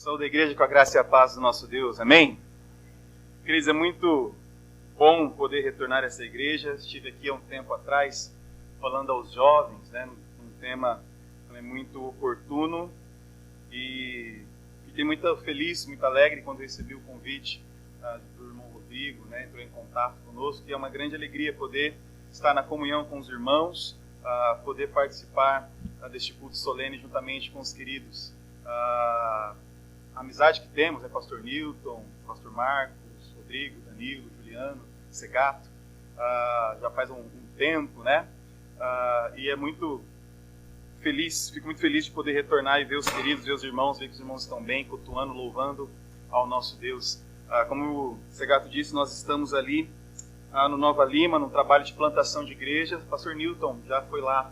Saúde da igreja com a graça e a paz do nosso Deus, amém? Queridos, é muito bom poder retornar a essa igreja. Estive aqui há um tempo atrás falando aos jovens, um tema também muito oportuno, e fiquei muito feliz, muito alegre quando recebi o convite do irmão Rodrigo, entrou em contato conosco, e é uma grande alegria poder estar na comunhão com os irmãos, poder participar deste culto solene juntamente com os queridos. A amizade que temos, Pastor Newton, Pastor Marcos, Rodrigo, Danilo, Juliano, Segato, já faz um tempo, e é muito feliz, fico muito feliz de poder retornar e ver os queridos, ver os irmãos, ver que os irmãos estão bem, cultuando, louvando ao nosso Deus. Como o Segato disse, nós estamos ali no Nova Lima, num trabalho de plantação de igrejas. O Pastor Newton já foi lá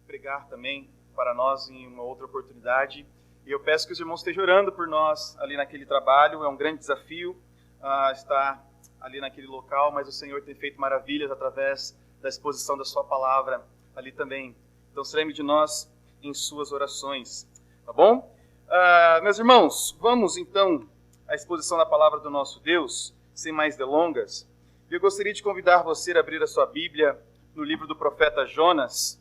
pregar também para nós em uma outra oportunidade. E eu peço que os irmãos estejam orando por nós ali naquele trabalho. É um grande desafio estar ali naquele local, mas o Senhor tem feito maravilhas através da exposição da sua palavra ali também. Então se lembre de nós em suas orações, tá bom? Meus irmãos, vamos então à exposição da palavra do nosso Deus, sem mais delongas. Eu gostaria de convidar você a abrir a sua Bíblia no livro do profeta Jonas.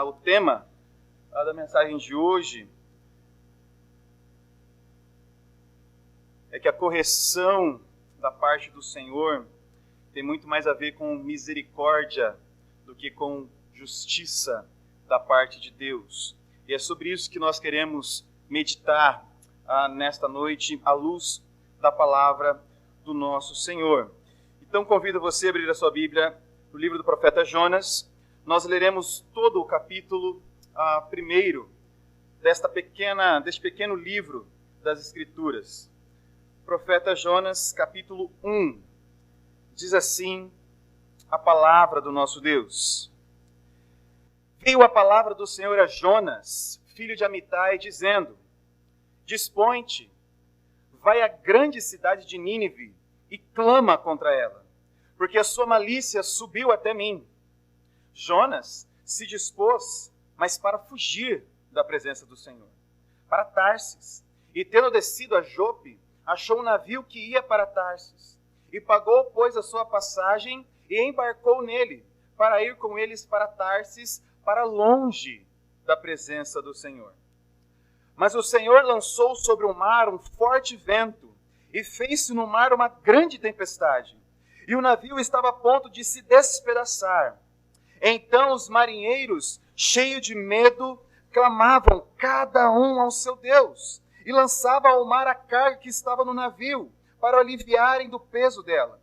O tema da mensagem de hoje é que a correção da parte do Senhor tem muito mais a ver com misericórdia do que com justiça da parte de Deus. E é sobre isso que nós queremos meditar nesta noite, à luz da palavra do nosso Senhor. Então convido você a abrir a sua Bíblia no livro do profeta Jonas. Nós leremos todo o capítulo primeiro deste pequeno livro das Escrituras. Profeta Jonas, capítulo 1. Diz assim a palavra do nosso Deus. Veio a palavra do Senhor a Jonas, filho de Amitai, dizendo: Dispõe-te, vai à grande cidade de Nínive e clama contra ela, porque a sua malícia subiu até mim. Jonas se dispôs, mas para fugir da presença do Senhor, para Tarsis, e tendo descido a Jope, achou um navio que ia para Tarsis, e pagou, pois, a sua passagem, e embarcou nele, para ir com eles para Tarsis, para longe da presença do Senhor. Mas o Senhor lançou sobre o mar um forte vento, e fez-se no mar uma grande tempestade, e o navio estava a ponto de se despedaçar. Então os marinheiros, cheios de medo, clamavam cada um ao seu Deus, e lançavam ao mar a carga que estava no navio, para aliviarem do peso dela.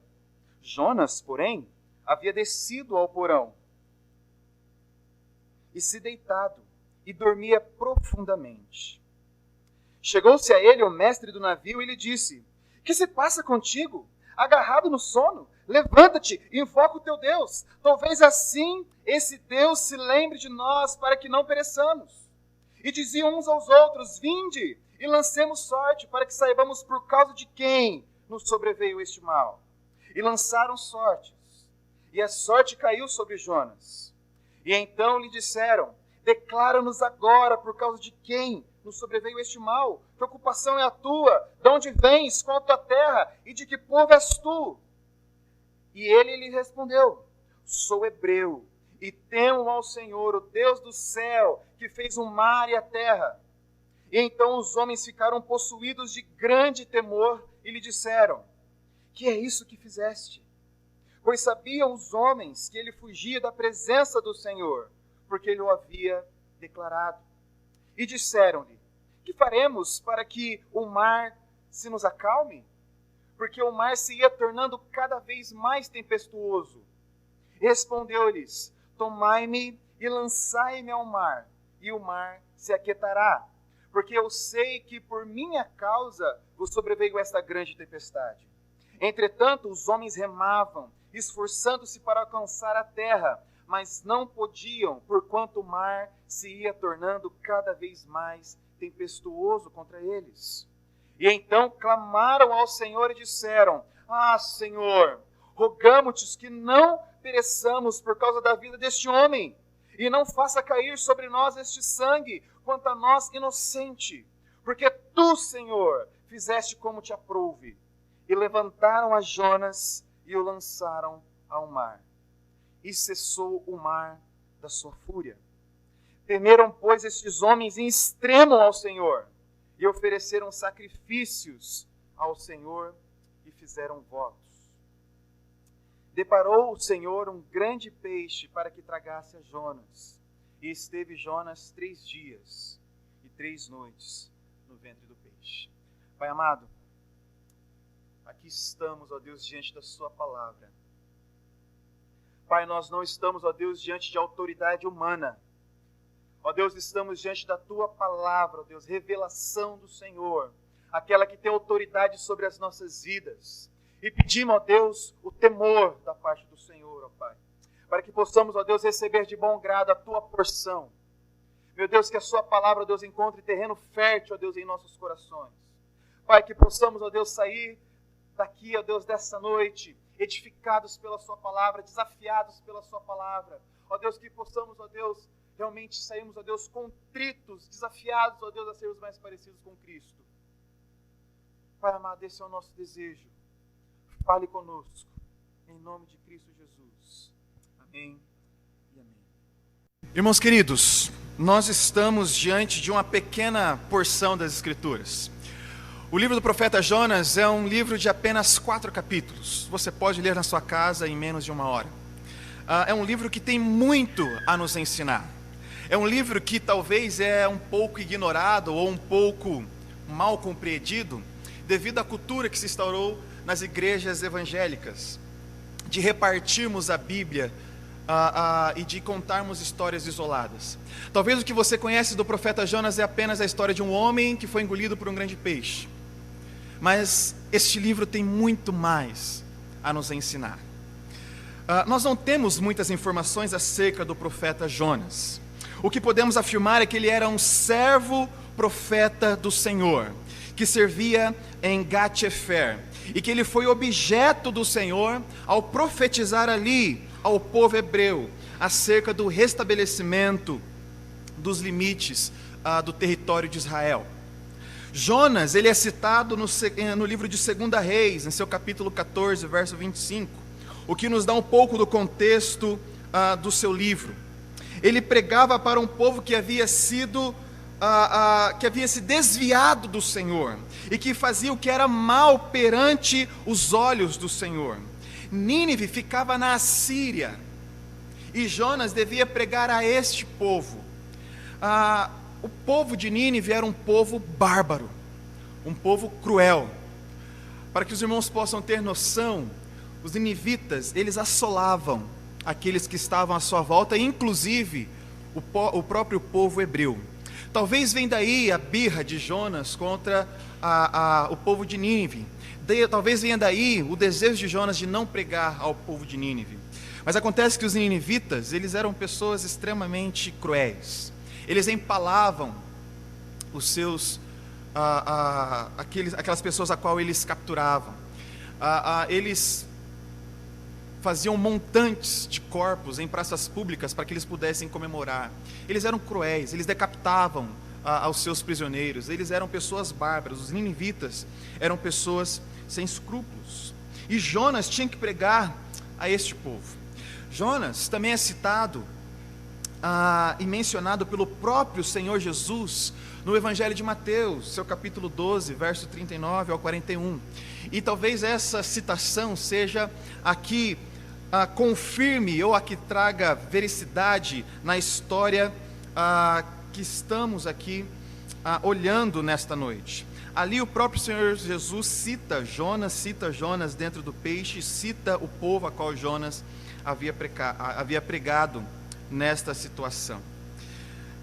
Jonas, porém, havia descido ao porão, e se deitado, e dormia profundamente. Chegou-se a ele o mestre do navio e lhe disse: Que se passa contigo? Agarrado no sono? Levanta-te e invoca o teu Deus. Talvez assim esse Deus se lembre de nós para que não pereçamos. E diziam uns aos outros: Vinde e lancemos sorte para que saibamos por causa de quem nos sobreveio este mal. E lançaram sortes. E a sorte caiu sobre Jonas. E então lhe disseram: Declara-nos agora por causa de quem nos sobreveio este mal. Que ocupação é a tua? De onde vens? Qual a tua terra? E de que povo és tu? E ele lhe respondeu: Sou hebreu, e temo ao Senhor, o Deus do céu, que fez o mar e a terra. E então os homens ficaram possuídos de grande temor e lhe disseram: Que é isso que fizeste? Pois sabiam os homens que ele fugia da presença do Senhor, porque ele o havia declarado. E disseram-lhe: Que faremos para que o mar se nos acalme? Porque o mar se ia tornando cada vez mais tempestuoso. Respondeu-lhes: Tomai-me e lançai-me ao mar, e o mar se aquietará, porque eu sei que por minha causa vos sobreveio esta grande tempestade. Entretanto, os homens remavam, esforçando-se para alcançar a terra, mas não podiam, porquanto o mar se ia tornando cada vez mais tempestuoso contra eles. E então clamaram ao Senhor e disseram: Senhor, rogamo-te que não pereçamos por causa da vida deste homem, e não faça cair sobre nós este sangue, quanto a nós inocente, porque tu, Senhor, fizeste como te aprouve. E levantaram a Jonas e o lançaram ao mar. E cessou o mar da sua fúria. Temeram, pois, estes homens em extremo ao Senhor, e ofereceram sacrifícios ao Senhor e fizeram votos. Deparou o Senhor um grande peixe para que tragasse a Jonas. E esteve Jonas 3 dias e 3 noites no ventre do peixe. Pai amado, aqui estamos, ó Deus, diante da sua palavra. Pai, nós não estamos, ó Deus, diante de autoridade humana. Ó Deus, estamos diante da tua palavra, ó Deus, revelação do Senhor, aquela que tem autoridade sobre as nossas vidas. E pedimos, ó Deus, o temor da parte do Senhor, ó Pai, para que possamos, ó Deus, receber de bom grado a tua porção. Meu Deus, que a sua palavra, ó Deus, encontre terreno fértil, ó Deus, em nossos corações. Pai, que possamos, ó Deus, sair daqui, ó Deus, dessa noite, edificados pela sua palavra, desafiados pela sua palavra. Ó Deus, que possamos, ó Deus, realmente sairmos, ó Deus, contritos, desafiados, ó Deus, a sermos mais parecidos com Cristo. Pai amado, esse é o nosso desejo. Fale conosco, em nome de Cristo Jesus. Amém e amém. Irmãos queridos, nós estamos diante de uma pequena porção das Escrituras. O livro do profeta Jonas é um livro de apenas 4 capítulos. Você pode ler na sua casa em menos de 1 hora. É um livro que tem muito a nos ensinar. É um livro que talvez é um pouco ignorado ou um pouco mal compreendido devido à cultura que se instaurou nas igrejas evangélicas, de repartirmos a Bíblia e de contarmos histórias isoladas. Talvez o que você conhece do profeta Jonas é apenas a história de um homem que foi engolido por um grande peixe. Mas este livro tem muito mais a nos ensinar. Nós não temos muitas informações acerca do profeta Jonas. O que podemos afirmar é que ele era um servo profeta do Senhor, que servia em Gat-Hefer, e que ele foi objeto do Senhor ao profetizar ali ao povo hebreu acerca do restabelecimento dos limites do território de Israel. Jonas, ele é citado no livro de 2 Reis, em seu capítulo 14, verso 25, o que nos dá um pouco do contexto do seu livro. Ele pregava para um povo que havia sido que havia se desviado do Senhor e que fazia o que era mal perante os olhos do Senhor. Nínive ficava na Assíria e Jonas devia pregar a este povo. O povo de Nínive era um povo bárbaro, um povo cruel. Para que os irmãos possam ter noção, os ninivitas, eles assolavam aqueles que estavam à sua volta, inclusive o próprio povo hebreu. Talvez venha daí a birra de Jonas contra o povo de Nínive. Talvez venha daí o desejo de Jonas de não pregar ao povo de Nínive. Mas acontece que os ninivitas, eles eram pessoas extremamente cruéis. Eles empalavam os seus, aquelas pessoas a qual eles capturavam. Eles faziam montantes de corpos em praças públicas para que eles pudessem comemorar. Eles eram cruéis, eles decapitavam aos seus prisioneiros, eles eram pessoas bárbaras. Os ninivitas eram pessoas sem escrúpulos. E Jonas tinha que pregar a este povo. Jonas também é citado e mencionado pelo próprio Senhor Jesus no Evangelho de Mateus, seu capítulo 12, verso 39 ao 41. E talvez essa citação seja aqui confirme ou a que traga vericidade na história que estamos aqui olhando nesta noite. Ali o próprio Senhor Jesus cita Jonas dentro do peixe, cita o povo a qual Jonas havia pregado nesta situação.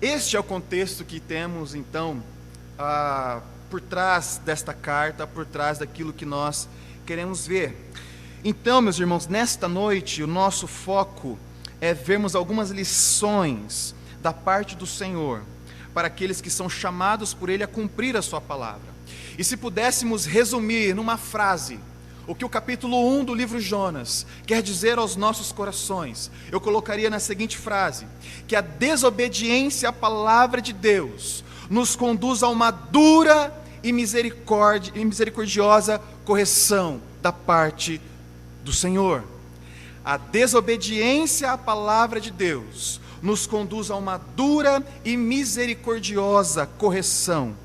Este é o contexto que temos então por trás desta carta, por trás daquilo que nós queremos ver. Então, meus irmãos, nesta noite o nosso foco é vermos algumas lições da parte do Senhor para aqueles que são chamados por Ele a cumprir a sua palavra. E se pudéssemos resumir numa frase o que o capítulo 1 do livro Jonas quer dizer aos nossos corações, eu colocaria na seguinte frase: que a desobediência à palavra de Deus nos conduz a uma dura e misericordiosa correção da parte do Senhor. A desobediência à palavra de Deus nos conduz a uma dura e misericordiosa correção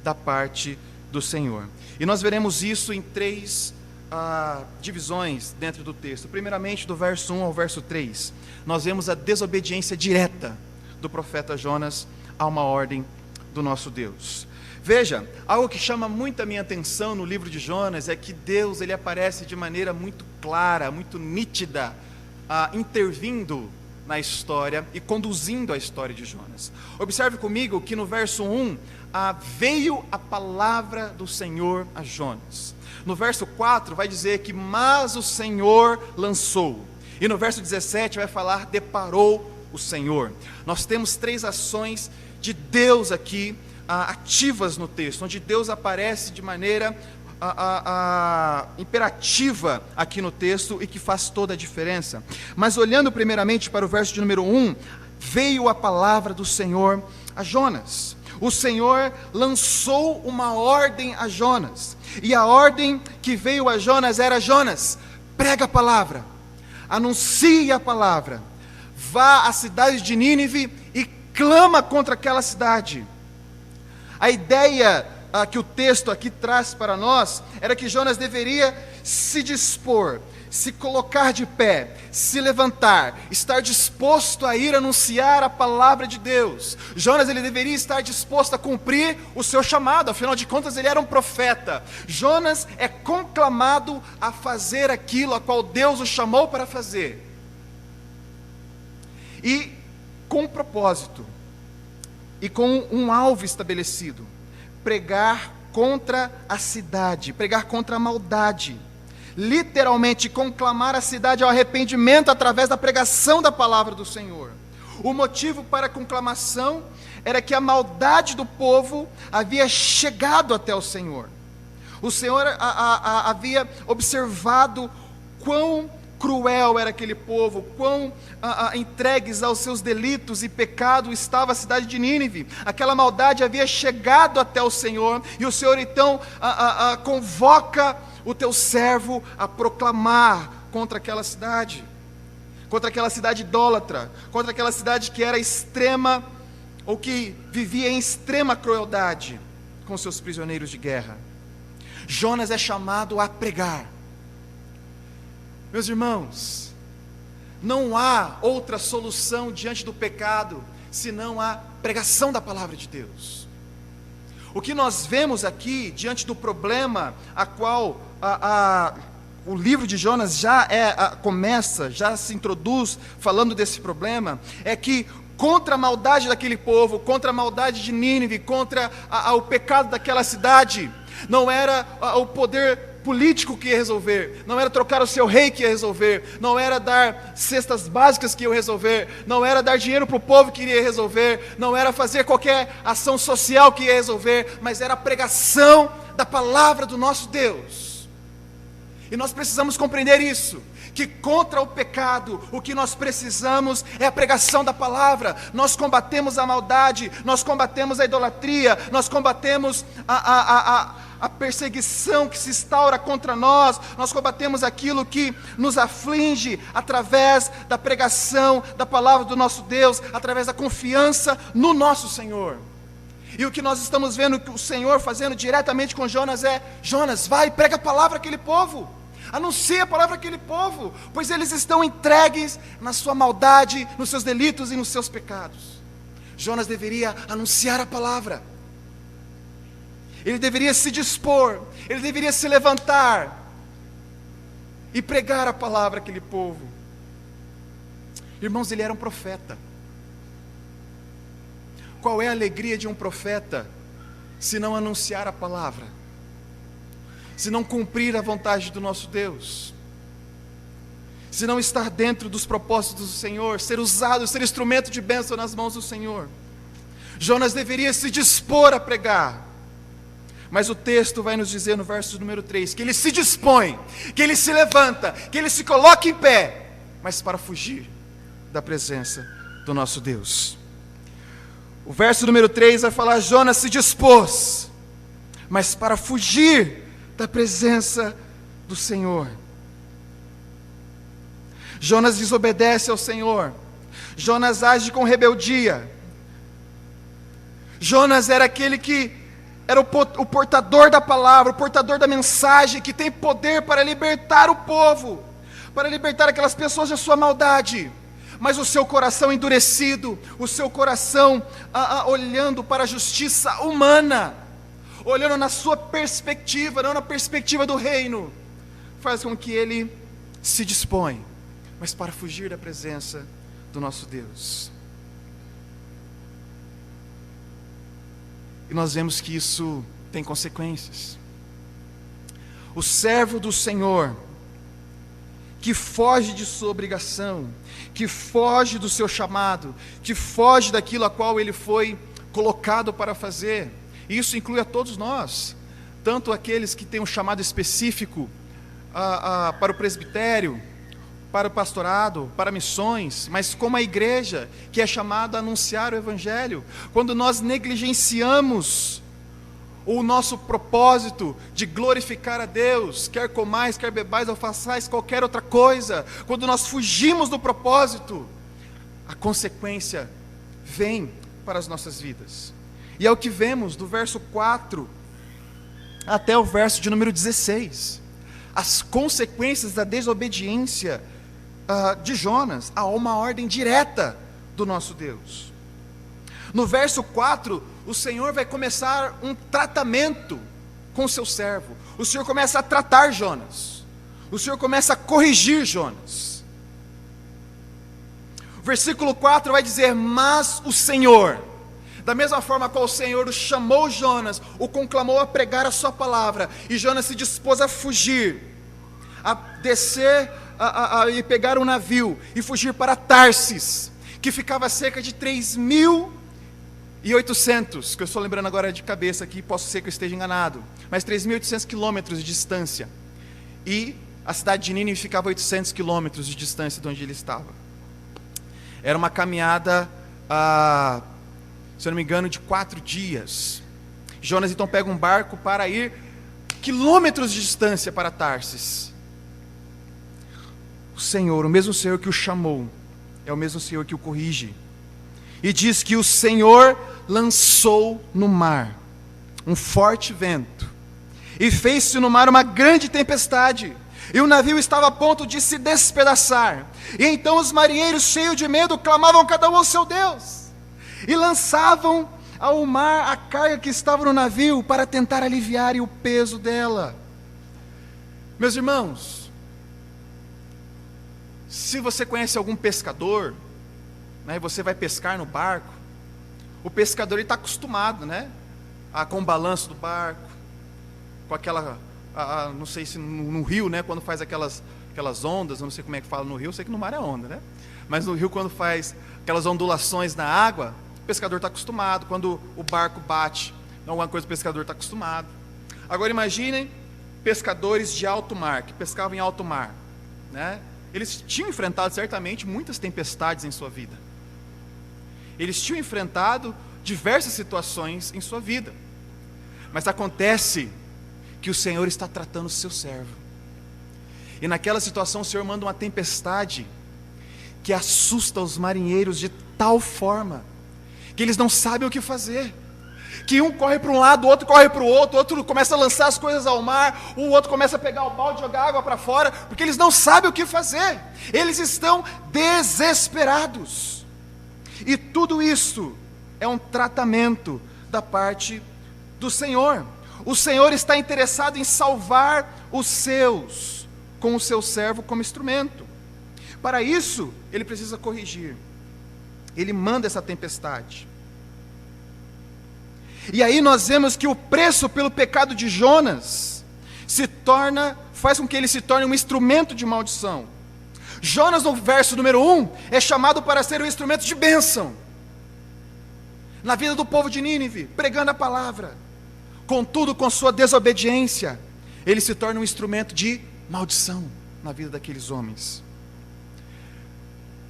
da parte do Senhor. E nós veremos isso em três divisões dentro do texto. Primeiramente, do verso 1 ao verso 3, nós vemos a desobediência direta do profeta Jonas a uma ordem do nosso Deus. Veja, algo que chama muito a minha atenção no livro de Jonas é que Deus, ele aparece de maneira muito clara, muito nítida, intervindo na história e conduzindo a história de Jonas. Observe comigo que no verso 1, veio a palavra do Senhor a Jonas. No verso 4 vai dizer que, mas o Senhor lançou. E no verso 17 vai falar, deparou o Senhor. Nós temos três ações de Deus aqui, ativas no texto, onde Deus aparece de maneira imperativa aqui no texto e que faz toda a diferença. Mas olhando primeiramente para o verso de número 1, veio a palavra do Senhor a Jonas. O Senhor lançou uma ordem a Jonas, e a ordem que veio a Jonas era: Jonas, prega a palavra, anuncie a palavra, vá à cidade de Nínive e clama contra aquela cidade. A ideia que o texto aqui traz para nós era que Jonas deveria se dispor, se colocar de pé, se levantar, estar disposto a ir anunciar a palavra de Deus. Jonas, ele deveria estar disposto a cumprir o seu chamado, afinal de contas ele era um profeta. Jonas é conclamado a fazer aquilo a qual Deus o chamou para fazer, e com um propósito, e com um alvo estabelecido: pregar contra a cidade, pregar contra a maldade, literalmente conclamar a cidade ao arrependimento através da pregação da palavra do Senhor. O motivo para a conclamação era que a maldade do povo havia chegado até o Senhor. O Senhor havia observado quão cruel era aquele povo, quão entregues aos seus delitos e pecado estava a cidade de Nínive. Aquela maldade havia chegado até o Senhor, e o Senhor então convoca o teu servo a proclamar contra aquela cidade idólatra, contra aquela cidade que era extrema, ou que vivia em extrema crueldade com seus prisioneiros de guerra. Jonas é chamado a pregar. Meus irmãos, não há outra solução diante do pecado senão a pregação da palavra de Deus. O que nós vemos aqui diante do problema a qual o livro de Jonas já já se introduz falando desse problema, é que contra a maldade daquele povo, contra a maldade de Nínive, contra o pecado daquela cidade, não era o poder político que ia resolver, não era trocar o seu rei que ia resolver, não era dar cestas básicas que ia resolver, não era dar dinheiro para o povo que iria resolver, não era fazer qualquer ação social que ia resolver, mas era a pregação da palavra do nosso Deus. E nós precisamos compreender isso, que contra o pecado, o que nós precisamos é a pregação da palavra. Nós combatemos a maldade, nós combatemos a idolatria, nós combatemos a perseguição que se instaura contra nós, nós combatemos aquilo que nos aflige através da pregação da palavra do nosso Deus, através da confiança no nosso Senhor. E o que nós estamos vendo que o Senhor fazendo diretamente com Jonas é: Jonas, vai, prega a palavra àquele povo, anuncia a palavra àquele povo, pois eles estão entregues na sua maldade, nos seus delitos e nos seus pecados. Jonas deveria anunciar a palavra, ele deveria se dispor, ele deveria se levantar e pregar a palavra àquele povo. Irmãos, ele era um profeta. Qual é a alegria de um profeta, se não anunciar a palavra, se não cumprir a vontade do nosso Deus, se não estar dentro dos propósitos do Senhor, ser usado, ser instrumento de bênção nas mãos do Senhor? Jonas deveria se dispor a pregar, mas o texto vai nos dizer no verso número 3, que ele se dispõe, que ele se levanta, que ele se coloca em pé, mas para fugir da presença do nosso Deus. O verso número 3 vai falar: Jonas se dispôs, mas para fugir da presença do Senhor. Jonas desobedece ao Senhor. Jonas age com rebeldia. Jonas era aquele que era o portador da palavra, o portador da mensagem, que tem poder para libertar o povo, para libertar aquelas pessoas da sua maldade. Mas o seu coração endurecido, o seu coração olhando para a justiça humana, olhando na sua perspectiva, não na perspectiva do reino, faz com que ele se dispõe, mas para fugir da presença do nosso Deus. E nós vemos que isso tem consequências. O servo do Senhor, que foge de sua obrigação, que foge do seu chamado, que foge daquilo a qual ele foi colocado para fazer, e isso inclui a todos nós, tanto aqueles que têm um chamado específico para o presbitério, para o pastorado, para missões, mas como a igreja, que é chamada a anunciar o Evangelho. Quando nós negligenciamos o nosso propósito de glorificar a Deus, quer comais, quer bebais ou façais qualquer outra coisa, quando nós fugimos do propósito, a consequência vem para as nossas vidas. E é o que vemos do verso 4 até o verso de número 16. As consequências da desobediência de Jonas a uma ordem direta do nosso Deus. No verso 4, o Senhor vai começar um tratamento com o seu servo. O Senhor começa a tratar Jonas. O Senhor começa a corrigir Jonas. O versículo 4 vai dizer: mas o Senhor, da mesma forma qual o Senhor o chamou Jonas, o conclamou a pregar a sua palavra, e Jonas se dispôs a fugir, a descer e pegar um navio e fugir para Tarsis, que ficava a cerca de 3.800, que eu estou lembrando agora de cabeça aqui, posso ser que eu esteja enganado, mas 3.800 quilômetros de distância, e a cidade de Nínive ficava a 800 quilômetros de distância de onde ele estava. Era uma caminhada, se eu não me engano, de 4 dias. Jonas então pega um barco para ir quilômetros de distância para Tarsis. O Senhor, o mesmo Senhor que o chamou, é o mesmo Senhor que o corrige. E diz que o Senhor lançou no mar um forte vento, e fez-se no mar uma grande tempestade, e o navio estava a ponto de se despedaçar. E então os marinheiros, cheios de medo, clamavam cada um ao seu Deus, e lançavam ao mar a carga que estava no navio, para tentar aliviar o peso dela. Meus irmãos, se você conhece algum pescador, né, você vai pescar no barco, o pescador está acostumado, né, com o balanço do barco, com aquela, não sei se no rio, né, quando faz aquelas ondas, eu não sei como é que fala no rio, eu sei que no mar é onda, né, mas no rio, quando faz aquelas ondulações na água, o pescador está acostumado. Quando o barco bate em alguma coisa, o pescador está acostumado. Agora imaginem pescadores de alto mar, que pescavam em alto mar, né? Eles tinham enfrentado certamente muitas tempestades em sua vida. Eles tinham enfrentado diversas situações em sua vida. Mas acontece que o Senhor está tratando o seu servo. E naquela situação o Senhor manda uma tempestade que assusta os marinheiros de tal forma que eles não sabem o que fazer. Que um corre para um lado, o outro corre para o outro começa a lançar as coisas ao mar, o outro começa a pegar o balde e jogar água para fora, porque eles não sabem o que fazer. Eles estão desesperados. E tudo isso é um tratamento da parte do Senhor. O Senhor está interessado em salvar os seus, com o seu servo como instrumento. Para isso, ele precisa corrigir. Ele manda essa tempestade. E aí nós vemos que o preço pelo pecado de Jonas faz com que ele se torne um instrumento de maldição. Jonas, no verso número 1, é chamado para ser um instrumento de bênção na vida do povo de Nínive, pregando a palavra. Contudo, com sua desobediência, ele se torna um instrumento de maldição na vida daqueles homens.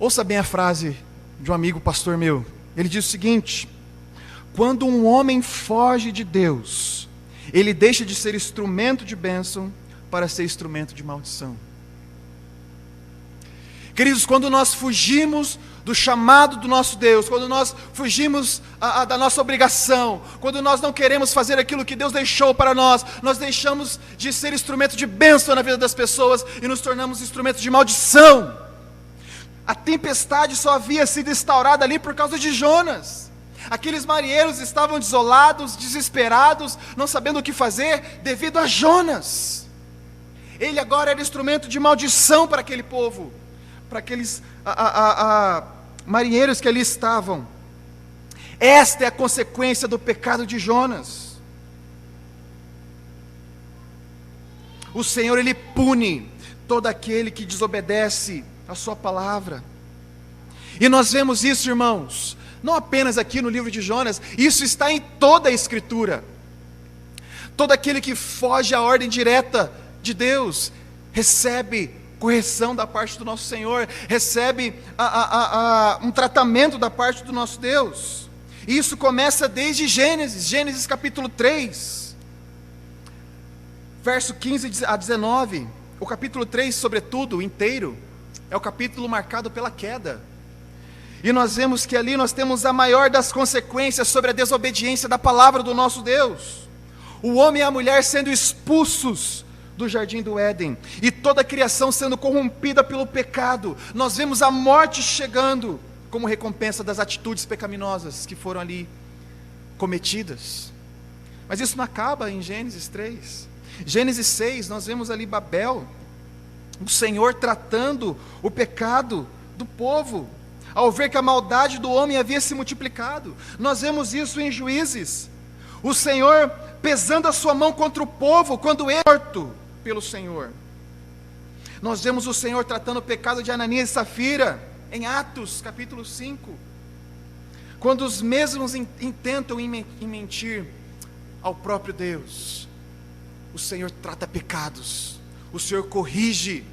Ouça bem a frase de um amigo pastor meu. Ele diz o seguinte: quando um homem foge de Deus, ele deixa de ser instrumento de bênção para ser instrumento de maldição. Queridos, quando nós fugimos do chamado do nosso Deus, quando nós fugimos da nossa obrigação, quando nós não queremos fazer aquilo que Deus deixou para nós deixamos de ser instrumento de bênção na vida das pessoas e nos tornamos instrumento de maldição. A tempestade só havia sido instaurada ali por causa de Jonas. Aqueles marinheiros estavam desolados, desesperados, não sabendo o que fazer devido a Jonas. Ele agora era instrumento de maldição para aquele povo, para aqueles marinheiros que ali estavam. Esta é a consequência do pecado de Jonas. O Senhor, Ele pune todo aquele que desobedece a sua palavra. E nós vemos isso, irmãos, não apenas aqui no livro de Jonas, isso está em toda a Escritura. Todo aquele que foge à ordem direta de Deus, recebe correção da parte do nosso Senhor, recebe um tratamento da parte do nosso Deus. E isso começa desde Gênesis capítulo 3, verso 15 a 19, o capítulo 3, sobretudo, inteiro, é o capítulo marcado pela queda. E nós vemos que ali nós temos a maior das consequências sobre a desobediência da palavra do nosso Deus. O homem e a mulher sendo expulsos do jardim do Éden, e toda a criação sendo corrompida pelo pecado. Nós vemos a morte chegando como recompensa das atitudes pecaminosas que foram ali cometidas. Mas isso não acaba em Gênesis 3. Gênesis 6, nós vemos ali Babel, o Senhor tratando o pecado do povo, ao ver que a maldade do homem havia se multiplicado. Nós vemos isso em Juízes, o Senhor pesando a sua mão contra o povo, quando é morto pelo Senhor. Nós vemos o Senhor tratando o pecado de Ananias e Safira, em Atos capítulo 5, quando os mesmos intentam mentir ao próprio Deus. O Senhor trata pecados, o Senhor corrige,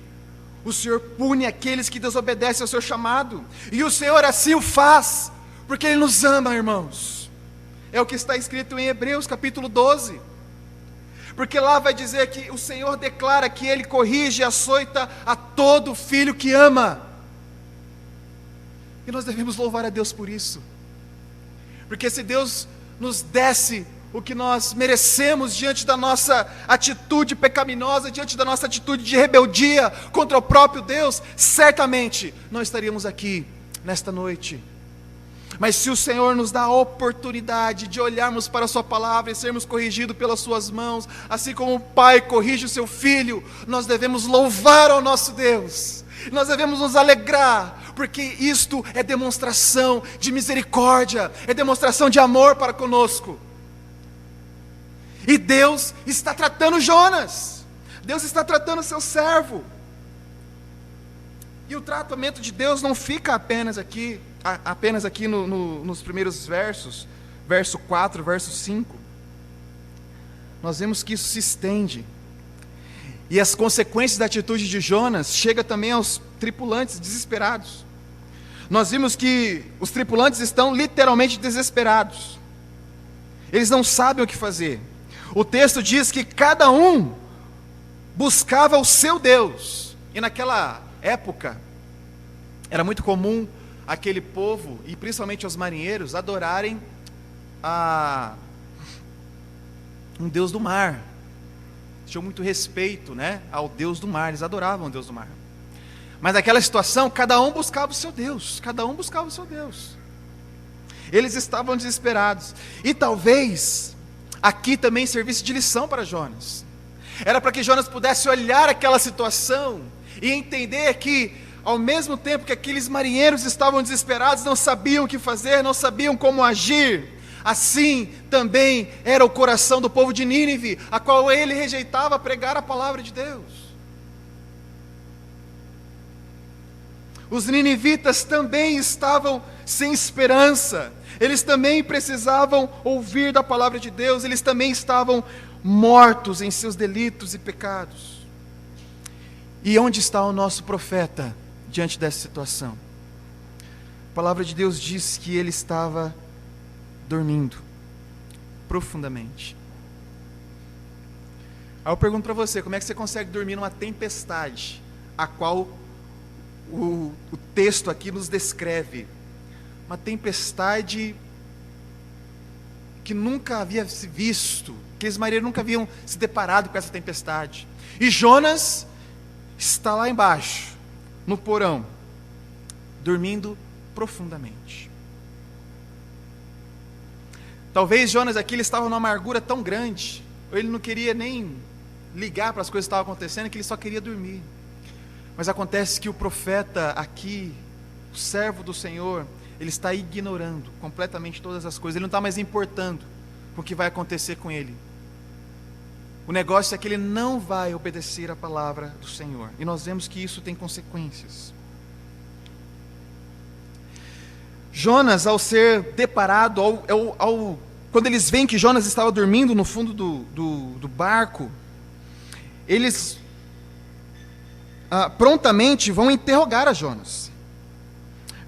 o Senhor pune aqueles que desobedecem ao seu chamado, e o Senhor assim o faz, porque Ele nos ama, irmãos. É o que está escrito em Hebreus capítulo 12, porque lá vai dizer que o Senhor declara que Ele corrige e açoita a todo filho que ama, e nós devemos louvar a Deus por isso, porque se Deus nos desse o que nós merecemos diante da nossa atitude pecaminosa, diante da nossa atitude de rebeldia contra o próprio Deus, certamente não estaríamos aqui nesta noite. Mas se o Senhor nos dá a oportunidade de olharmos para a sua palavra e sermos corrigidos pelas suas mãos, assim como o pai corrige o seu filho, nós devemos louvar ao nosso Deus, nós devemos nos alegrar, porque isto é demonstração de misericórdia, é demonstração de amor para conosco. E Deus está tratando Jonas, Deus está tratando o seu servo, e o tratamento de Deus não fica apenas aqui nos primeiros versos, verso 4, verso 5, nós vemos que isso se estende, e as consequências da atitude de Jonas chegam também aos tripulantes desesperados. Nós vimos que os tripulantes estão literalmente desesperados, eles não sabem o que fazer. O texto diz que cada um buscava o seu Deus, e naquela época era muito comum aquele povo, e principalmente os marinheiros, adorarem um Deus do mar. Tinham muito respeito, ao Deus do mar, eles adoravam o Deus do mar. Mas naquela situação, cada um buscava o seu Deus, Eles estavam desesperados, e talvez aqui também servisse de lição para Jonas. Era para que Jonas pudesse olhar aquela situação e entender que, ao mesmo tempo que aqueles marinheiros estavam desesperados, não sabiam o que fazer, não sabiam como agir, assim também era o coração do povo de Nínive, a qual ele rejeitava pregar a palavra de Deus. Os ninivitas também estavam sem esperança, eles também precisavam ouvir da palavra de Deus, eles também estavam mortos em seus delitos e pecados. E onde está o nosso profeta diante dessa situação? A palavra de Deus diz que ele estava dormindo. profundamente. Aí eu pergunto para você, como é que você consegue dormir numa tempestade, a qual o texto aqui nos descreve? Uma tempestade que nunca havia se visto, que aqueles marinheiros nunca haviam se deparado com essa tempestade. E Jonas está lá embaixo, no porão, dormindo profundamente. Talvez Jonas aqui ele estava numa amargura tão grande, ou ele não queria nem ligar para as coisas que estavam acontecendo, que ele só queria dormir. Mas acontece que o profeta aqui, o servo do Senhor, ele está ignorando completamente todas as coisas, ele não está mais importando com o que vai acontecer com ele. O negócio é que ele não vai obedecer a palavra do Senhor, e nós vemos que isso tem consequências. Jonas, ao ser deparado, quando eles veem que Jonas estava dormindo no fundo do barco, eles prontamente vão interrogar a Jonas.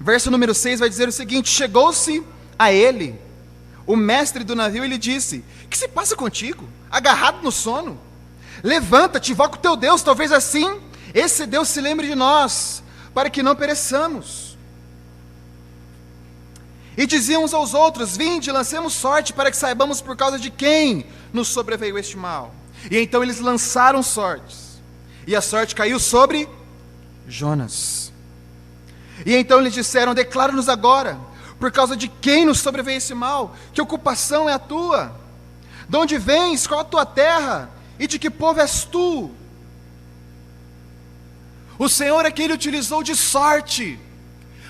Verso número 6 vai dizer o seguinte: chegou-se a ele o mestre do navio e lhe disse: que se passa contigo, agarrado no sono? Levanta-te, invoca o teu Deus, talvez assim esse Deus se lembre de nós, para que não pereçamos. E diziam uns aos outros: vinde, lancemos sorte, para que saibamos por causa de quem nos sobreveio este mal. E então eles lançaram sortes, e a sorte caiu sobre Jonas. E então eles disseram: declara-nos agora, por causa de quem nos sobreveio esse mal, que ocupação é a tua? De onde vens? Qual a tua terra? E de que povo és tu? O Senhor é quem ele utilizou de sorte,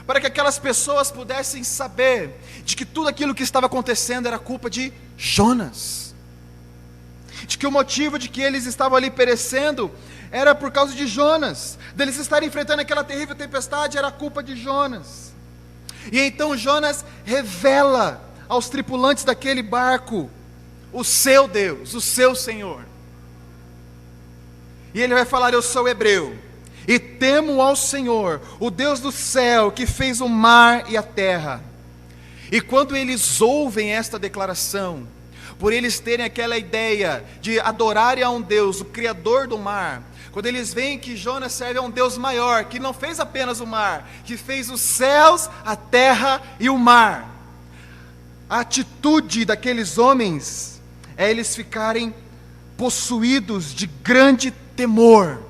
para que aquelas pessoas pudessem saber de que tudo aquilo que estava acontecendo era culpa de Jonas, de que o motivo de que eles estavam ali perecendo era por causa de Jonas, deles estarem enfrentando aquela terrível tempestade, era culpa de Jonas. E então Jonas revela aos tripulantes daquele barco o seu Deus, o seu Senhor. E ele vai falar: eu sou hebreu, e temo ao Senhor, o Deus do céu, que fez o mar e a terra. E quando eles ouvem esta declaração, por eles terem aquela ideia de adorarem a um Deus, o Criador do mar, quando eles veem que Jonas serve a um Deus maior, que não fez apenas o mar, que fez os céus, a terra e o mar, a atitude daqueles homens é eles ficarem possuídos de grande temor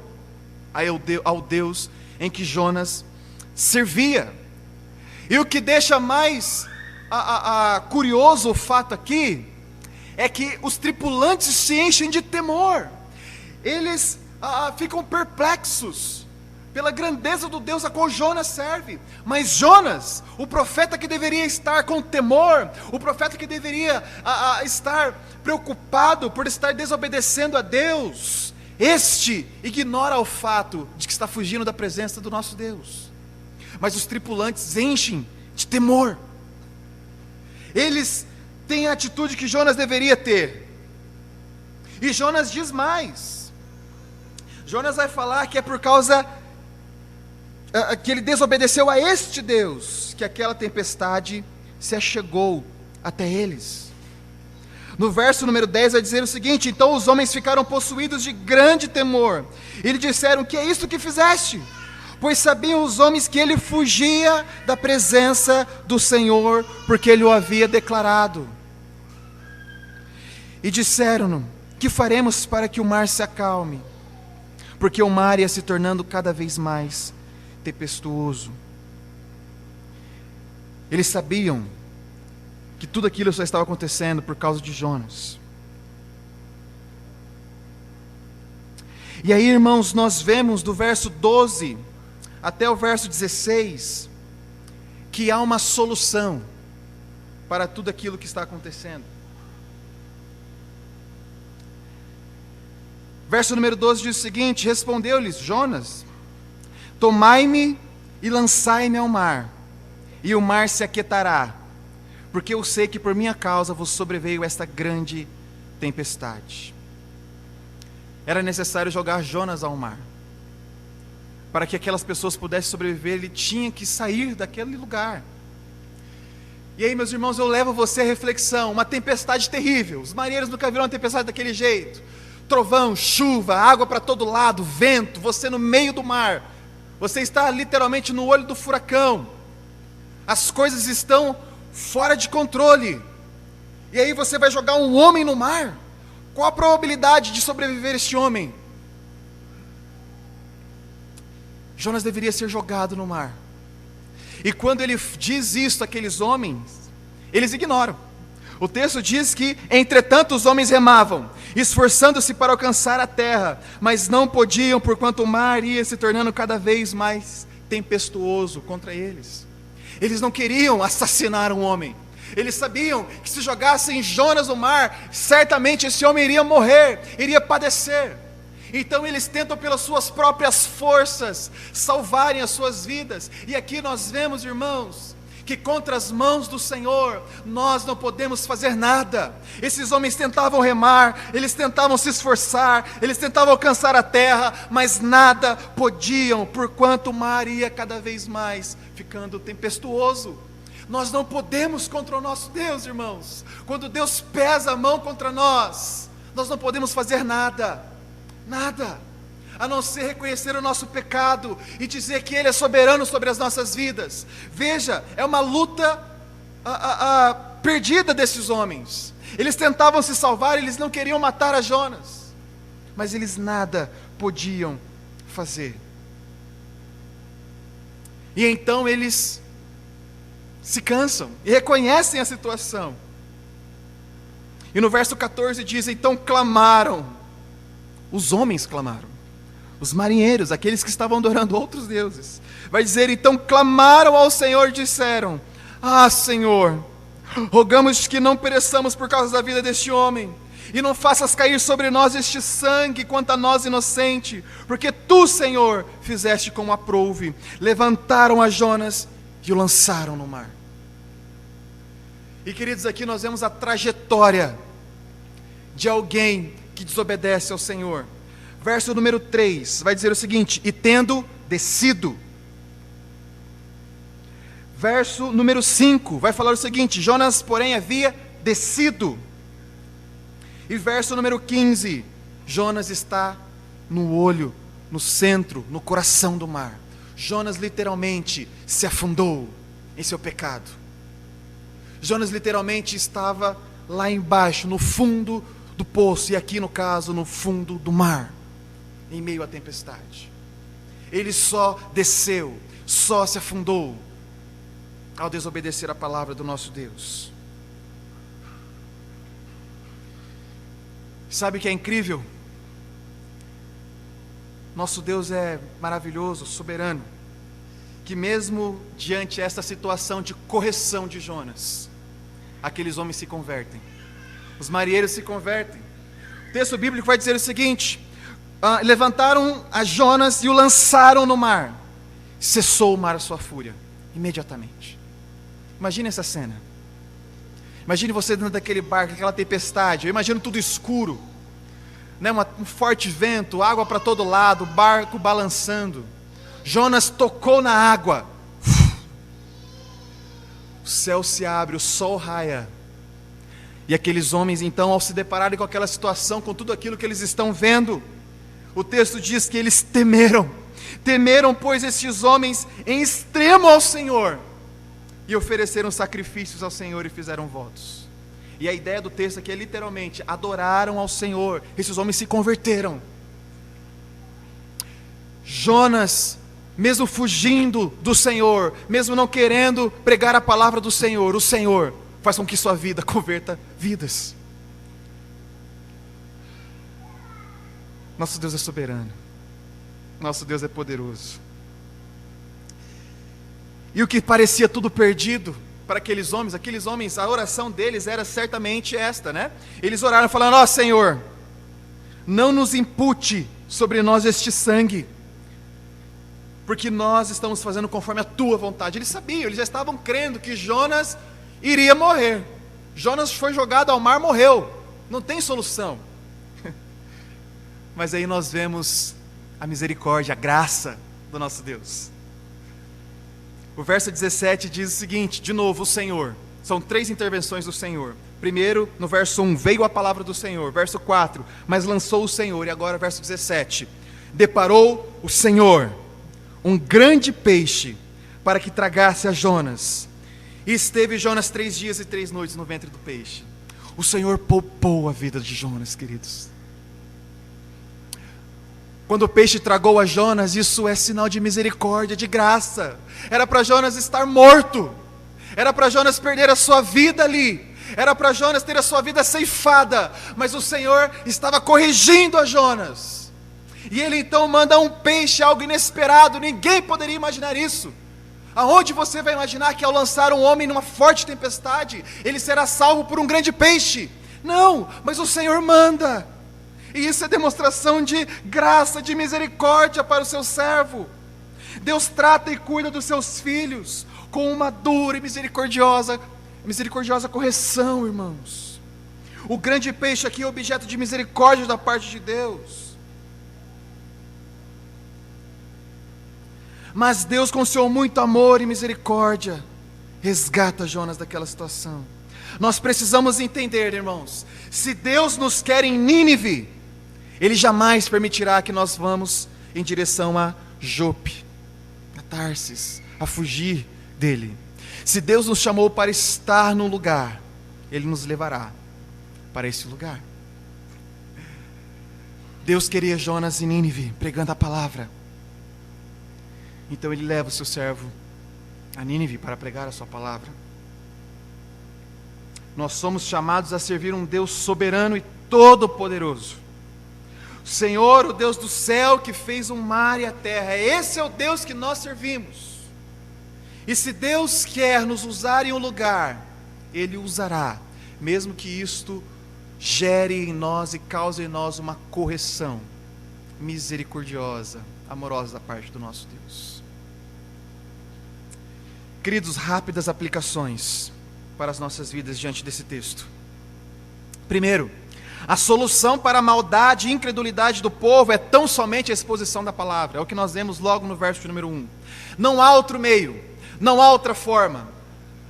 ao Deus em que Jonas servia. E o que deixa mais curioso o fato aqui é que os tripulantes se enchem de temor. Eles ficam perplexos pela grandeza do Deus a qual Jonas serve. Mas Jonas, o profeta que deveria estar com temor, o profeta que deveria estar preocupado por estar desobedecendo a Deus, este ignora o fato de que está fugindo da presença do nosso Deus. Mas os tripulantes enchem de temor. Eles têm a atitude que Jonas deveria ter. E Jonas diz mais. Jonas vai falar que é por causa que ele desobedeceu a este Deus que aquela tempestade se achegou até eles. No verso número 10 vai dizer o seguinte: então os homens ficaram possuídos de grande temor, e lhe disseram: que é isto que fizeste? Pois sabiam os homens que ele fugia da presença do Senhor, porque ele o havia declarado. E disseram-no: que faremos para que o mar se acalme? Porque o mar ia se tornando cada vez mais tempestuoso. Eles sabiam que tudo aquilo só estava acontecendo por causa de Jonas. E aí, irmãos, nós vemos do verso 12 até o verso 16 que há uma solução para tudo aquilo que está acontecendo. Verso número 12 diz o seguinte: respondeu-lhes Jonas: tomai-me e lançai-me ao mar, e o mar se aquietará, porque eu sei que por minha causa vos sobreveio esta grande tempestade. Era necessário jogar Jonas ao mar. Para que aquelas pessoas pudessem sobreviver, ele tinha que sair daquele lugar. E aí, meus irmãos, eu levo você à reflexão. Uma tempestade terrível. Os marinheiros nunca viram uma tempestade daquele jeito. Trovão, chuva, água para todo lado, vento, você no meio do mar. Você está literalmente no olho do furacão. As coisas estão fora de controle. E aí você vai jogar um homem no mar? Qual a probabilidade de sobreviver este homem? Jonas deveria ser jogado no mar. E quando ele diz isso àqueles homens, eles ignoram. O texto diz que, entretanto, os homens remavam, esforçando-se para alcançar a terra, mas não podiam, porquanto o mar ia se tornando cada vez mais tempestuoso contra eles. Eles não queriam assassinar um homem. Eles sabiam que se jogassem Jonas no mar, certamente esse homem iria morrer, iria padecer. Então eles tentam pelas suas próprias forças salvarem as suas vidas. E aqui nós vemos, irmãos, que contra as mãos do Senhor nós não podemos fazer nada. Esses homens tentavam remar, eles tentavam se esforçar, eles tentavam alcançar a terra, mas nada podiam, porquanto o mar ia cada vez mais ficando tempestuoso. Nós não podemos contra o nosso Deus, irmãos. Quando Deus pesa a mão contra nós, nós não podemos fazer nada. Nada, a não ser reconhecer o nosso pecado e dizer que Ele é soberano sobre as nossas vidas. Veja, é uma luta perdida desses homens. Eles tentavam se salvar, eles não queriam matar a Jonas, mas eles nada podiam fazer. E então eles se cansam e reconhecem a situação. E no verso 14 diz: então clamaram. Os homens clamaram, os marinheiros, aqueles que estavam adorando outros deuses. Vai dizer, então clamaram ao Senhor e disseram: ah, Senhor, rogamos que não pereçamos por causa da vida deste homem, e não faças cair sobre nós este sangue quanto a nós inocente, porque tu, Senhor, fizeste como aprouve. Levantaram a Jonas e o lançaram no mar. E queridos, aqui nós vemos a trajetória de alguém que desobedece ao Senhor. Verso número 3 vai dizer o seguinte: e tendo descido. Verso número 5 vai falar o seguinte: Jonas, porém, havia descido. E verso número 15: Jonas está no olho, no centro, no coração do mar. Jonas literalmente se afundou em seu pecado. Jonas literalmente estava lá embaixo, no fundo do poço, e aqui no caso, no fundo do mar, em meio à tempestade. Ele só desceu, só se afundou ao desobedecer a palavra do nosso Deus. Sabe o que é incrível? Nosso Deus é maravilhoso, soberano, que mesmo diante desta situação de correção de Jonas, aqueles homens se convertem. Os marinheiros se convertem. O texto bíblico vai dizer o seguinte: levantaram a Jonas e o lançaram no mar. Cessou o mar a sua fúria, imediatamente. Imagine essa cena. Imagine você dentro daquele barco, aquela tempestade. Eu imagino tudo escuro, né? Um forte vento, água para todo lado, barco balançando. Jonas tocou na água. O céu se abre, o sol raia. E aqueles homens, então, ao se depararem com aquela situação, com tudo aquilo que eles estão vendo, o texto diz que eles temeram. Temeram, pois, estes homens em extremo ao Senhor, e ofereceram sacrifícios ao Senhor e fizeram votos. E a ideia do texto aqui é literalmente: adoraram ao Senhor. Esses homens se converteram. Jonas, mesmo fugindo do Senhor, mesmo não querendo pregar a palavra do Senhor, o Senhor faz com que sua vida converta vidas. Nosso Deus é soberano. Nosso Deus é poderoso. E o que parecia tudo perdido para aqueles homens, a oração deles era certamente esta, né? Eles oraram falando: ó Senhor, não nos impute sobre nós este sangue, porque nós estamos fazendo conforme a tua vontade. Eles sabiam, eles já estavam crendo que Jonas iria morrer. Jonas foi jogado ao mar, morreu, não tem solução. Mas aí nós vemos a misericórdia, a graça do nosso Deus. O verso 17 diz o seguinte, de novo: o Senhor, São 3 intervenções do Senhor. Primeiro, no verso 1, veio a palavra do Senhor. Verso 4, mas lançou o Senhor. E agora verso 17, deparou o Senhor um grande peixe para que tragasse a Jonas. E esteve Jonas 3 dias e 3 noites no ventre do peixe. O Senhor poupou a vida de Jonas, queridos. Quando o peixe tragou a Jonas, isso é sinal de misericórdia, de graça. Era para Jonas estar morto. Era para Jonas perder a sua vida ali. Era para Jonas ter a sua vida ceifada. Mas o Senhor estava corrigindo a Jonas. E ele então manda um peixe, algo inesperado. Ninguém poderia imaginar isso. Aonde você vai imaginar que ao lançar um homem numa forte tempestade, ele será salvo por um grande peixe? Não, mas o Senhor manda. E isso é demonstração de graça, de misericórdia para o seu servo. Deus trata e cuida dos seus filhos com uma dura e misericordiosa correção, irmãos. O grande peixe aqui é objeto de misericórdia da parte de Deus. Mas Deus, com seu muito amor e misericórdia, resgata Jonas daquela situação. Nós precisamos entender, irmãos, se Deus nos quer em Nínive, Ele jamais permitirá que nós vamos em direção a Jope, a Tarsis, a fugir dele. Se Deus nos chamou para estar num lugar, Ele nos levará para esse lugar. Deus queria Jonas em Nínive, pregando a palavra. Então Ele leva o seu servo a Nínive para pregar a sua palavra. Nós somos chamados a servir um Deus soberano e todo-poderoso. O Senhor, o Deus do céu, que fez o mar e a terra. Esse é o Deus que nós servimos. E se Deus quer nos usar em um lugar, Ele usará, mesmo que isto gere em nós e cause em nós uma correção misericordiosa, amorosa da parte do nosso Deus. Queridos, rápidas aplicações para as nossas vidas diante desse texto. Primeiro, a solução para a maldade e incredulidade do povo é tão somente a exposição da palavra. É o que nós vemos logo no verso número 1. Não há outro meio, não há outra forma,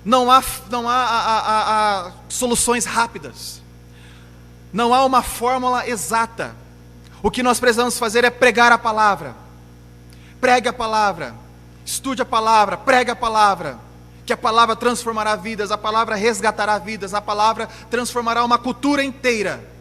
não há soluções rápidas, não há uma fórmula exata. O que nós precisamos fazer é pregar a palavra. Pregue a palavra, estude a palavra, pregue a palavra, que a palavra transformará vidas, a palavra resgatará vidas, a palavra transformará uma cultura inteira,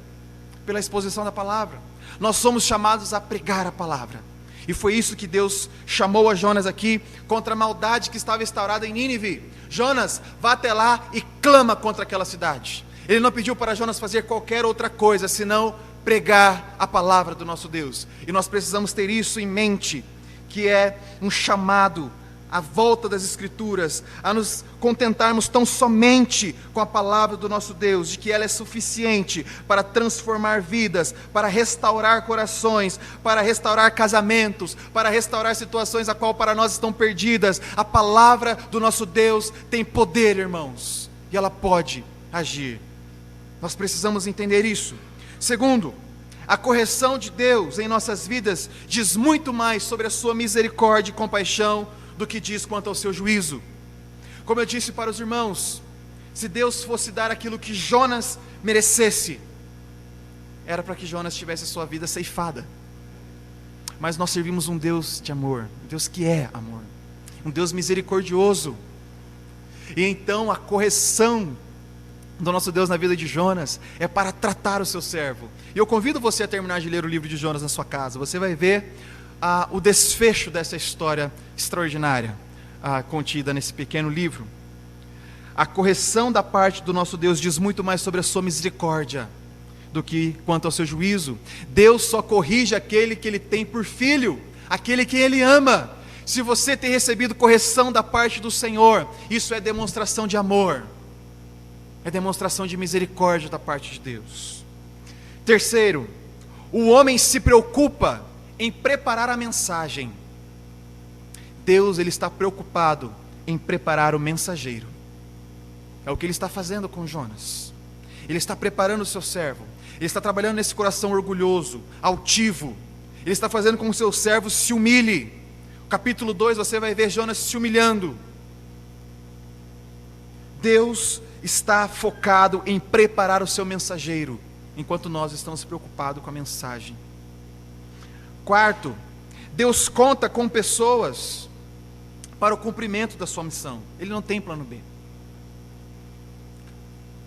pela exposição da palavra. Nós somos chamados a pregar a palavra, e foi isso que Deus chamou a Jonas aqui, contra a maldade que estava instaurada em Nínive. Jonas, vá até lá e clama contra aquela cidade. Ele não pediu para Jonas fazer qualquer outra coisa, senão pregar a palavra do nosso Deus, e nós precisamos ter isso em mente, que é um chamado à volta das Escrituras, a nos contentarmos tão somente com a palavra do nosso Deus, de que ela é suficiente para transformar vidas, para restaurar corações, para restaurar casamentos, para restaurar situações a qual para nós estão perdidas. A palavra do nosso Deus tem poder, irmãos, e ela pode agir. Nós precisamos entender isso. Segundo, a correção de Deus em nossas vidas diz muito mais sobre a sua misericórdia e compaixão do que diz quanto ao seu juízo. Como eu disse para os irmãos, se Deus fosse dar aquilo que Jonas merecesse, era para que Jonas tivesse a sua vida ceifada. Mas nós servimos um Deus de amor, um Deus que é amor, um Deus misericordioso. E então a correção do nosso Deus na vida de Jonas é para tratar o seu servo. E eu convido você a terminar de ler o livro de Jonas na sua casa. Você vai ver o desfecho dessa história extraordinária contida nesse pequeno livro. A correção da parte do nosso Deus diz muito mais sobre a sua misericórdia do que quanto ao seu juízo. Deus só corrige aquele que Ele tem por filho, aquele que Ele ama. Se você tem recebido correção da parte do Senhor, isso é demonstração de amor, é demonstração de misericórdia da parte de Deus. Terceiro, o homem se preocupa em preparar a mensagem. Deus, Ele está preocupado em preparar o mensageiro. É o que Ele está fazendo com Jonas. Ele está preparando o seu servo. Ele está trabalhando nesse coração orgulhoso, altivo. Ele está fazendo com que o seu servo se humilhe. No capítulo 2 você vai ver Jonas se humilhando. Deus está focado em preparar o seu mensageiro, enquanto nós estamos preocupados com a mensagem. Quarto, Deus conta com pessoas para o cumprimento da sua missão. Ele não tem plano B.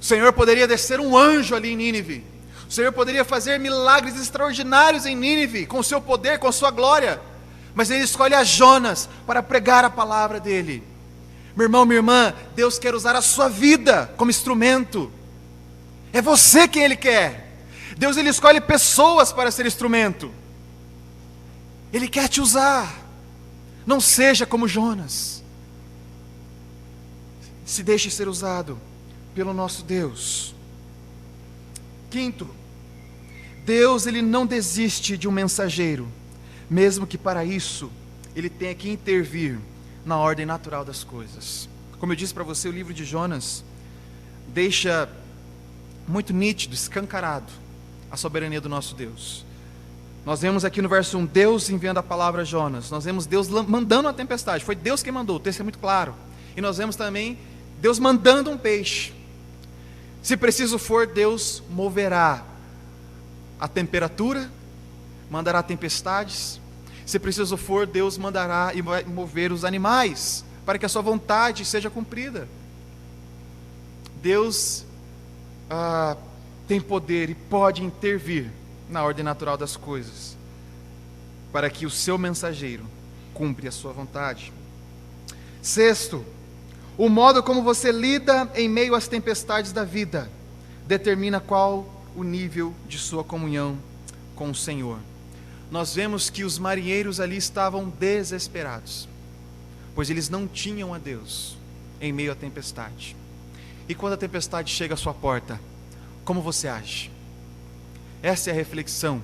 O Senhor poderia descer um anjo ali em Nínive. O Senhor poderia fazer milagres extraordinários em Nínive, com o seu poder, com a sua glória. Mas Ele escolhe a Jonas para pregar a palavra dEle. Meu irmão, minha irmã, Deus quer usar a sua vida como instrumento. É você quem Ele quer. Deus, Ele escolhe pessoas para ser instrumento. Ele quer te usar. Não seja como Jonas. Se deixe ser usado pelo nosso Deus. Quinto, Deus, Ele não desiste de um mensageiro, mesmo que para isso Ele tenha que intervir na ordem natural das coisas. Como eu disse para você, o livro de Jonas deixa muito nítido, escancarado, a soberania do nosso Deus. Nós vemos aqui no verso 1, Deus enviando a palavra a Jonas. Nós vemos Deus mandando a tempestade, foi Deus quem mandou, o texto é muito claro. E nós vemos também Deus mandando um peixe. Se preciso for, Deus moverá a temperatura, mandará tempestades. Se preciso for, Deus mandará e vai mover os animais, para que a sua vontade seja cumprida. Deus tem poder e pode intervir na ordem natural das coisas, para que o seu mensageiro cumpra a sua vontade. Sexto, o modo como você lida em meio às tempestades da vida determina qual o nível de sua comunhão com o Senhor. Nós vemos que os marinheiros ali estavam desesperados, pois eles não tinham a Deus em meio à tempestade. E quando a tempestade chega à sua porta, como você age? Essa é a reflexão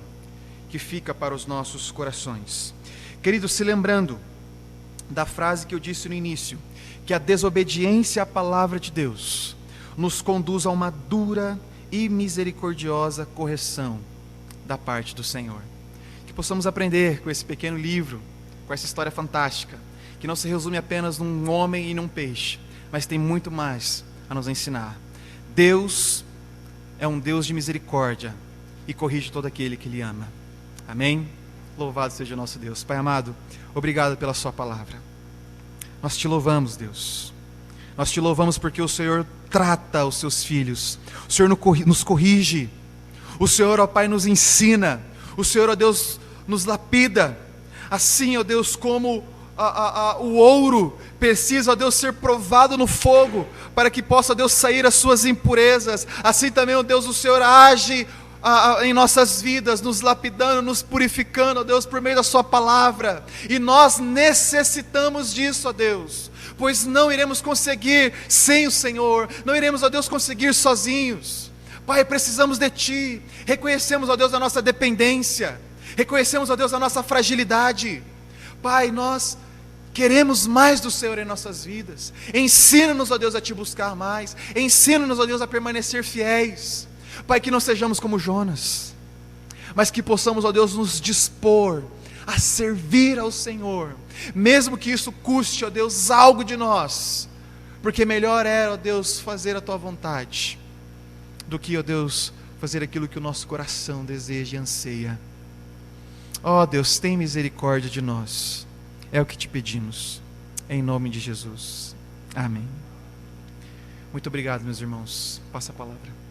que fica para os nossos corações. Queridos, se lembrando da frase que eu disse no início, que a desobediência à palavra de Deus nos conduz a uma dura e misericordiosa correção da parte do Senhor. Que possamos aprender com esse pequeno livro, com essa história fantástica, que não se resume apenas num homem e num peixe, mas tem muito mais a nos ensinar. Deus é um Deus de misericórdia e corrige todo aquele que Ele ama. Amém? Louvado seja o nosso Deus. Pai amado, obrigado pela sua palavra. Nós te louvamos, Deus. Nós te louvamos porque o Senhor trata os seus filhos. O Senhor nos corrige. O Senhor, ó Pai, nos ensina. O Senhor, ó Deus, nos lapida. Assim, ó Deus, como o ouro precisa, ó Deus, ser provado no fogo, para que possa, ó Deus, sair as suas impurezas. Assim também, ó Deus, o Senhor age em nossas vidas, nos lapidando, nos purificando, ó Deus, por meio da sua palavra. E nós necessitamos disso, ó Deus, pois não iremos conseguir sem o Senhor, não iremos, ó Deus, conseguir sozinhos. Pai, precisamos de Ti. Reconhecemos, ó Deus, a nossa dependência, reconhecemos, ó Deus, a nossa fragilidade. Pai, nós queremos mais do Senhor em nossas vidas. Ensina-nos, ó Deus, a Te buscar mais. Ensina-nos, ó Deus, a permanecer fiéis. Pai, que não sejamos como Jonas, mas que possamos, ó Deus, nos dispor a servir ao Senhor, mesmo que isso custe, ó Deus, algo de nós, porque melhor é, ó Deus, fazer a Tua vontade, do que, ó Deus, fazer aquilo que o nosso coração deseja e anseia. Ó Deus, tem misericórdia de nós, é o que Te pedimos, em nome de Jesus, amém. Muito obrigado, meus irmãos, passa a palavra.